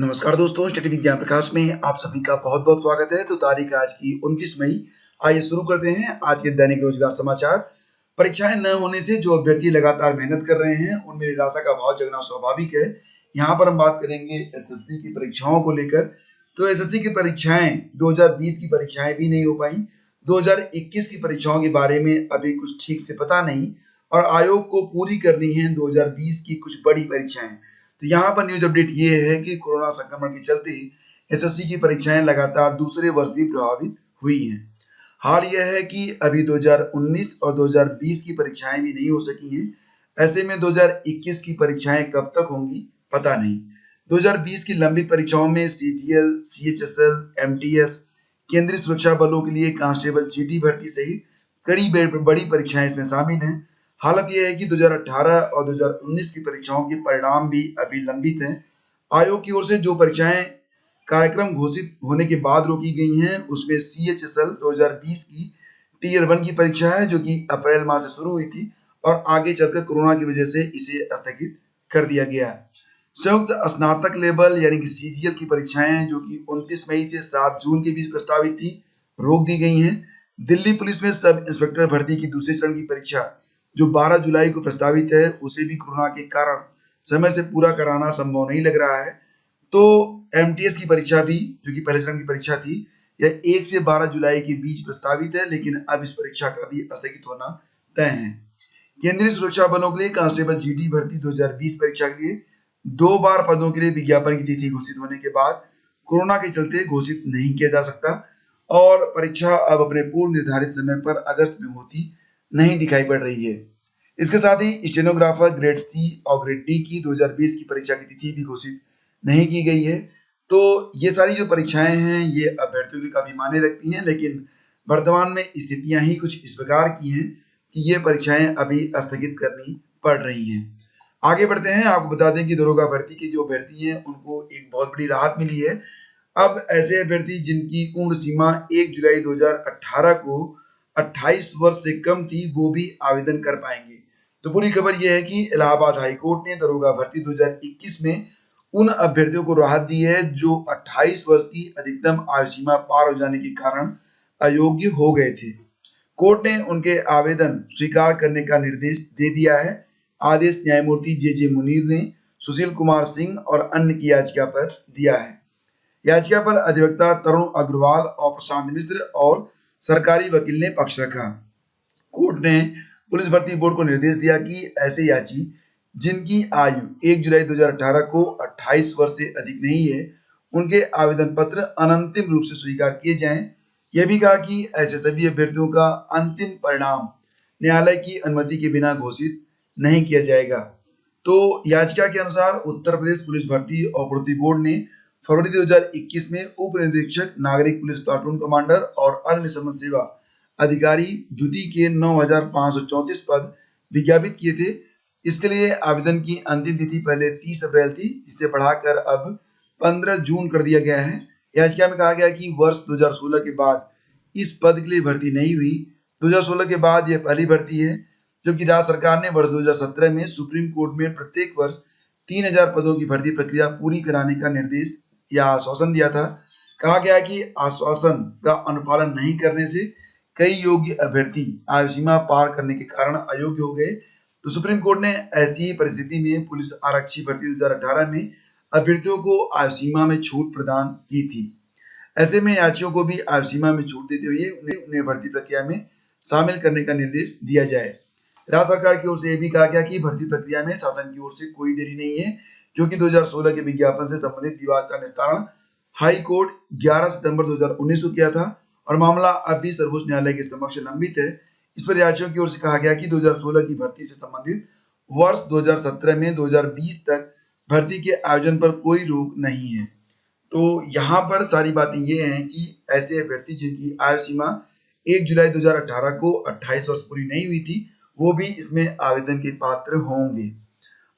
नमस्कार दोस्तों, स्टडी विज्ञान प्रकाश में आप सभी का बहुत बहुत स्वागत है। तो तारीख आज की 29 मई। आइए शुरू करते हैं आज के दैनिक रोजगार समाचार। परीक्षाएं न होने से जो अभ्यर्थी लगातार मेहनत कर रहे हैं उनमें निराशा का भाव जगना स्वाभाविक है। यहाँ पर हम बात करेंगे एसएससी की परीक्षाओं को लेकर। तो एसएससी की परीक्षाएं 2020 की परीक्षाएं भी नहीं हो पाई। 2021 की परीक्षाओं के बारे में अभी कुछ ठीक से पता नहीं और आयोग को पूरी करनी है 2020 की कुछ बड़ी परीक्षाएं। तो यहाँ पर न्यूज अपडेट ये है कि कोरोना संक्रमण के चलते एसएससी की परीक्षाएं लगातार दूसरे वर्ष भी प्रभावित हुई हैं। हाल यह है कि अभी 2019 और 2020 की परीक्षाएं भी नहीं हो सकी हैं। ऐसे में 2021 की परीक्षाएं कब तक होंगी पता नहीं। 2020 की लंबित परीक्षाओं में सीजीएल, सीएचएसएल, एमटीएस, केंद्रीय सुरक्षा बलों के लिए कांस्टेबल जीडी भर्ती सहित कई बड़ी परीक्षाएं इसमें शामिल हैं। हालत यह है कि 2018 और 2019 की परीक्षाओं के परिणाम भी अभी लंबित हैं। आयोग की ओर से जो परीक्षाएं कार्यक्रम घोषित होने के बाद रोकी गई हैं उसमें सीएचएसएल 2020 की टीयर 1 की परीक्षा है जो कि अप्रैल माह से शुरू हुई थी और आगे चलकर कोरोना की वजह से इसे स्थगित कर दिया गया है। संयुक्त स्नातक लेवल यानी कि सीजीएल की परीक्षाएं जो कि 29 मई से 7 जून के बीच प्रस्तावित थी रोक दी गई हैं। दिल्ली पुलिस में सब इंस्पेक्टर भर्ती की दूसरे चरण की परीक्षा जो 12 जुलाई को प्रस्तावित है उसे भी कोरोना के कारण समय से पूरा कराना संभव नहीं लग रहा है। तो एमटीएस की परीक्षा भी जो कि पहले चरण की परीक्षा थी यह 1 से 12 जुलाई के बीच प्रस्तावित है, लेकिन अब इस परीक्षा का भी स्थगित होना तय है। केंद्रीय सुरक्षा बलों के लिए कांस्टेबल जीडी भर्ती 2020 परीक्षा के लिए 2 बार पदों के लिए विज्ञापन की तिथि घोषित होने के बाद कोरोना के चलते घोषित नहीं किया जा सकता और परीक्षा अब अपने पूर्व निर्धारित समय पर अगस्त में होती नहीं दिखाई पड़ रही है। इसके साथ ही स्टेनोग्राफर ग्रेड सी और ग्रेड डी की 2020 की परीक्षा की तिथि भी घोषित नहीं की गई है। तो ये सारी जो परीक्षाएं हैं ये अभ्यर्थियों की काफी मायने रखती हैं, लेकिन वर्तमान में स्थितियां ही कुछ इस प्रकार की हैं कि ये परीक्षाएं अभी स्थगित करनी पड़ रही हैं। आगे बढ़ते हैं। आपको बता दें कि दरोगा भर्ती के जो अभ्यर्थी हैं उनको एक बहुत बड़ी राहत मिली है। अब ऐसे अभ्यर्थी जिनकी उम्र सीमा 1 जुलाई 2018 को 28 वर्ष से कम थी वो भी आवेदन कर पाएंगे। तो पूरी खबर यह है कि इलाहाबाद हाई कोर्ट ने दरोगा भर्ती 2021 में उन अभ्यर्थियों को राहत दी है जो 28 वर्ष की अधिकतम आयु सीमा पार हो जाने के कारण अयोग्य हो गए थे। कोर्ट ने उनके आवेदन स्वीकार करने का निर्देश दे दिया है। आदेश न्यायमूर्ति जे मुनीर ने सुशील कुमार सिंह और अन्य की याचिका पर दिया है। याचिका पर अधिवक्ता तरुण अग्रवाल और प्रशांत मिश्र और सरकारी वकील ने पक्ष रखा। कोर्ट ने पुलिस भर्ती बोर्ड को निर्देश दिया कि ऐसे याची जिनकी आयु 1 जुलाई 2018 को 28 वर्ष से अधिक नहीं है उनके आवेदन पत्र अनंतिम रूप से स्वीकार किए जाएं। यह भी कहा कि ऐसे सभी अभ्यर्थियों का अंतिम परिणाम न्यायालय की अनुमति के बिना घोषित नहीं किया जाएगा। तो याचिका के अनुसार उत्तर प्रदेश पुलिस भर्ती और प्रोन्नति बोर्ड ने फरवरी 2021 में उप निरीक्षक नागरिक पुलिस प्लाटून कमांडर और अग्निशमन सेवा अधिकारी द्वितीय के 9,534 पद विज्ञापित किए थे। इसके लिए आवेदन की अंतिम तिथि पहले 30 अप्रैल थी, जिसे बढ़ाकर अब 15 जून कर दिया गया है। याचिका में कहा गया कि वर्ष 2016 के बाद इस पद के लिए भर्ती नहीं हुई। 2016 के बाद यह पहली भर्ती है, जबकि राज्य सरकार ने वर्ष 2017 में सुप्रीम कोर्ट में प्रत्येक वर्ष 3000 पदों की भर्ती प्रक्रिया पूरी कराने का निर्देश या आश्वासन दिया था। कहा गया कि आश्वासन का अनुपालन नहीं करने से कई योग्य अभ्यर्थी आयु सीमा पार करने के कारण अयोग्य हो गए। तो सुप्रीम कोर्ट ने ऐसी परिस्थिति में पुलिस आरक्षी भर्ती 2018 में अभ्यर्थियों को आयु सीमा में छूट प्रदान की थी। ऐसे में याचियों को भी आयु सीमा में छूट देते हुए उन्हें भर्ती प्रक्रिया में शामिल करने का निर्देश दिया जाए। राज्य सरकार की ओर से यह भी कहा गया कि भर्ती प्रक्रिया में शासन की ओर से कोई देरी नहीं है, क्योंकि 2016 के विज्ञापन से संबंधित विवाद का निस्तारण हाई कोर्ट 11 सितंबर 2019 को किया था और मामला अब भी सर्वोच्च न्यायालय के समक्ष लंबित है। इस पर याचियों की ओर से कहा गया कि 2016 की भर्ती से संबंधित वर्ष 2017 में 2020 तक भर्ती के आयोजन पर कोई रोक नहीं है। तो यहाँ पर सारी बातें ये हैं कि ऐसे अभ्यर्थी जिनकी आयु सीमा 1 जुलाई 2018 को 28 वर्ष पूरी नहीं हुई थी वो भी इसमें आवेदन के पात्र होंगे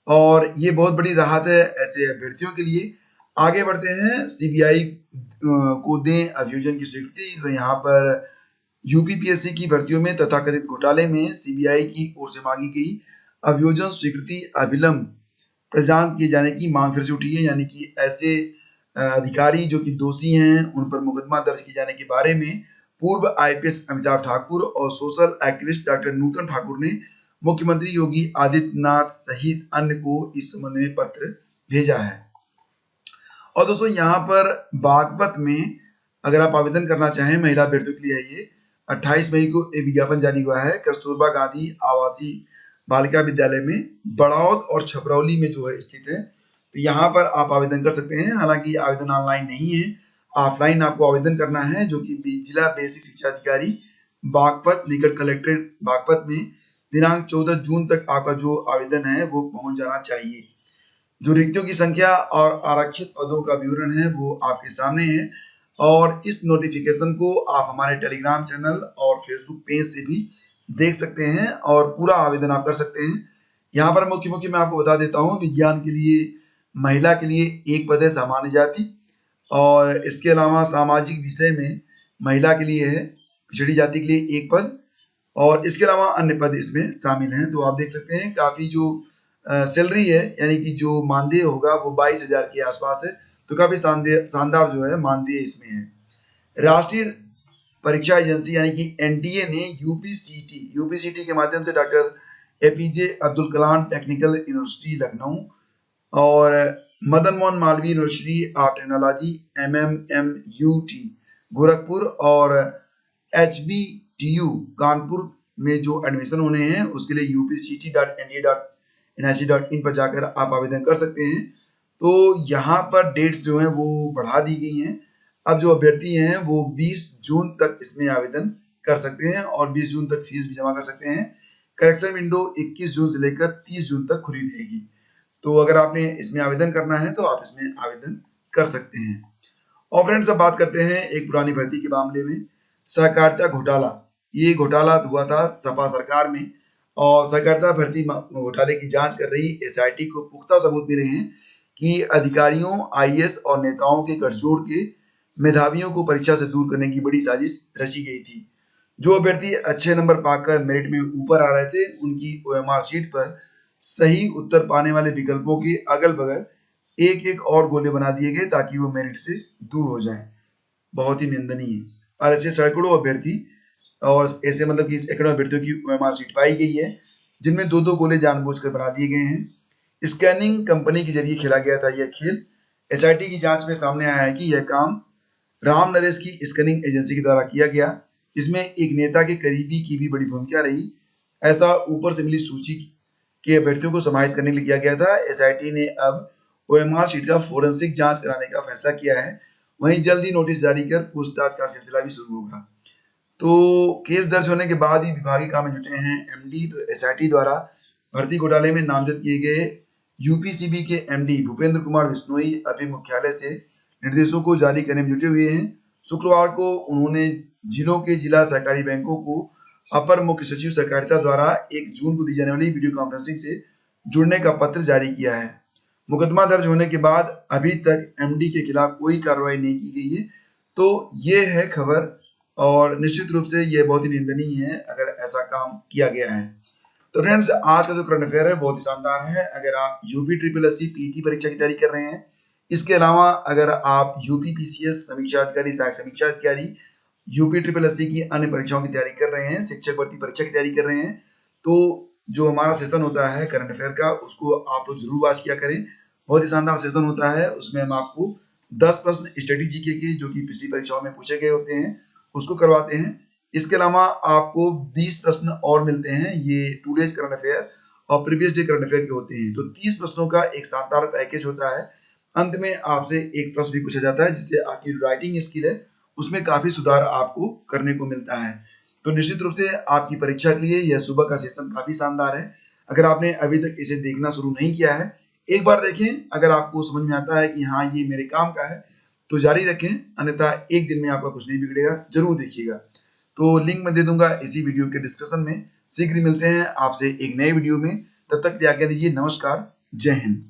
और ये बहुत बड़ी राहत है ऐसे अभ्यर्थियों के लिए। आगे बढ़ते हैं। सीबीआई को दें अभियोजन की स्वीकृति। तो यहाँ पर यूपीपीएससी की भर्तियों में तथाकथित घोटाले में सीबीआई की ओर से मांगी गई अभियोजन स्वीकृति अविलंब प्रदान किए जाने की मांग फिर से उठी है। यानी कि ऐसे अधिकारी जो कि दोषी हैं उन पर मुकदमा दर्ज किए जाने के बारे में पूर्व आईपीएस अमिताभ ठाकुर और सोशल एक्टिविस्ट डॉक्टर नूतन ठाकुर ने मुख्यमंत्री योगी आदित्यनाथ सहित अन्य को इस संबंध में पत्र भेजा है। और दोस्तों यहाँ पर बागपत में अगर आप आवेदन करना चाहें महिला अभ्यर्थियों के लिए है ये 28 मई को एक विज्ञापन जारी हुआ है। कस्तूरबा गांधी आवासीय बालिका विद्यालय में बड़ौद और छपरौली में जो है स्थित है। तो यहाँ पर आप आवेदन कर सकते हैं। हालांकि आवेदन ऑनलाइन नहीं है, ऑफलाइन आपको आवेदन करना है, जो कि जिला बेसिक शिक्षा अधिकारी बागपत निकट कलेक्ट्रेट बागपत में दिनांक 14 जून तक आपका जो आवेदन है वो पहुंच जाना चाहिए। जो रिक्तियों की संख्या और आरक्षित पदों का विवरण है वो आपके सामने है और इस नोटिफिकेशन को आप हमारे टेलीग्राम चैनल और फेसबुक पेज से भी देख सकते हैं और पूरा आवेदन आप कर सकते हैं। यहाँ पर मुख्य मैं आपको बता देता हूँ, विज्ञान के लिए महिला के लिए एक पद है सामान्य जाति, और इसके अलावा सामाजिक विषय में महिला के लिए है पिछड़ी जाति के लिए एक पद, और इसके अलावा अन्य पद इसमें शामिल हैं। तो आप देख सकते हैं काफ़ी जो सैलरी है यानी कि जो मानदेय होगा वो 22,000 के आसपास है। तो काफ़ी शानदार जो है मानदेय इसमें है। राष्ट्रीय परीक्षा एजेंसी यानी कि एनटीए ने यूपीसीटी के माध्यम से doctor APJ Abdul Kalam technical university Lucknow और Madan Mohan Malviya university of technology MMMUT Gorakhpur और HBTU कानपुर में जो एडमिशन होने हैं उसके लिए upct.nda.nic.in पर जाकर आप आवेदन कर सकते हैं। तो यहाँ पर डेट्स जो हैं वो बढ़ा दी गई हैं। अब जो अभ्यर्थी हैं वो 20 जून तक इसमें आवेदन कर सकते हैं और 20 जून तक फीस भी जमा कर सकते हैं। करेक्शन विंडो 21 जून से लेकर 30 जून तक खुली रहेगी। तो अगर आपने इसमें आवेदन करना है तो आप इसमें आवेदन कर सकते हैं। और फ्रेंड्स अब बात करते हैं एक पुरानी भर्ती के मामले में, सहकारिता घोटाला। ये घोटाला हुआ था सपा सरकार में और सहकारिता भर्ती घोटाले की जांच कर रही SIT को पुख्ता सबूत मिले हैं कि अधिकारियों IAS और नेताओं के गठजोड़ के मेधावियों को परीक्षा से दूर करने की बड़ी साजिश रची गई थी। जो अभ्यर्थी अच्छे नंबर पाकर मेरिट में ऊपर आ रहे थे उनकी OMR शीट पर सही उत्तर पाने वाले विकल्पों के अगल बगल एक एक और गोले बना दिए गए ताकि वो मेरिट से दूर हो जाएं। बहुत ही निंदनीय। और ऐसे सैकड़ों अभ्यर्थी और ऐसे मतलब कि सैकड़ों अभ्यर्थियों की OMR शीट पाई गई है जिनमें दो दो गोले जानबूझकर बना दिए गए हैं। स्कैनिंग कंपनी के जरिए खेला गया था यह खेल। SIT की जांच में सामने आया है कि यह काम राम नरेश की स्कैनिंग एजेंसी के द्वारा किया गया। इसमें एक नेता के करीबी की भी बड़ी भूमिका रही। ऐसा ऊपर से मिली सूची के अभ्यर्थियों को समाहित करने के लिए किया गया था। SIT ने अब OMR शीट का फोरेंसिक जांच कराने का फैसला किया है। वहीं जल्द ही नोटिस जारी कर पूछताछ का सिलसिला भी शुरू होगा। तो केस दर्ज होने के बाद ही विभागीय काम में जुटे हैं MD। तो SIT द्वारा भर्ती घोटाले में नामजद किए गए UPCB के MD भूपेंद्र कुमार बिश्नोई अभी मुख्यालय से निर्देशों को जारी करने में जुटे हुए हैं। शुक्रवार को उन्होंने जिलों के जिला सहकारी बैंकों को अपर मुख्य सचिव सहकारिता द्वारा 1 जून को दी जाने वाली वीडियो कॉन्फ्रेंसिंग से जुड़ने का पत्र जारी किया है। मुकदमा दर्ज होने के बाद अभी तक MD के खिलाफ कोई कार्रवाई नहीं की गई है। तो ये है खबर और निश्चित रूप से ये बहुत ही निंदनीय है अगर ऐसा काम किया गया है। तो फ्रेंड्स आज का जो करंट अफेयर है बहुत ही शानदार है। अगर आप UPSSC PET परीक्षा की तैयारी कर रहे हैं, इसके अलावा अगर आप UPPCS समीक्षा अधिकारी सहायक समीक्षा अधिकारी UPSSC की अन्य परीक्षाओं की तैयारी कर रहे हैं, शिक्षक भर्ती परीक्षा की तैयारी कर रहे हैं, तो जो हमारा सेशन होता है करंट अफेयर का उसको आप लोग जरूर वॉच किया करें। बहुत ही शानदार सेशन होता है। उसमें हम आपको 10 प्रश्न स्टडी जीके के जो कि पिछली परीक्षाओं में पूछे गए होते हैं उसको करवाते हैं। इसके अलावा आपको 20 प्रश्न और मिलते हैं। ये 2 डेज करंट अफेयर और प्रीवियस डे करंट अफेयर के होते हैं। तो 30 प्रश्नों का एक शानदार पैकेज होता है। अंत में आपसे एक प्रश्न भी पूछा जाता है जिससे आपकी राइटिंग स्किल है उसमें काफी सुधार आपको करने को मिलता है। तो निश्चित रूप से आपकी परीक्षा के लिए यह सुबह का सेशन काफी शानदार है। अगर आपने अभी तक इसे देखना शुरू नहीं किया है, एक बार देखें। अगर आपको समझ में आता है कि हाँ ये मेरे काम का है तो जारी रखें, अन्यथा एक दिन में आपका कुछ नहीं बिगड़ेगा। जरूर देखिएगा। तो लिंक मैं दे दूंगा इसी वीडियो के डिस्क्रिप्शन में। शीघ्र मिलते हैं आपसे एक नए वीडियो में। तब तक के लिए आज्ञा दीजिए। नमस्कार, जय हिंद।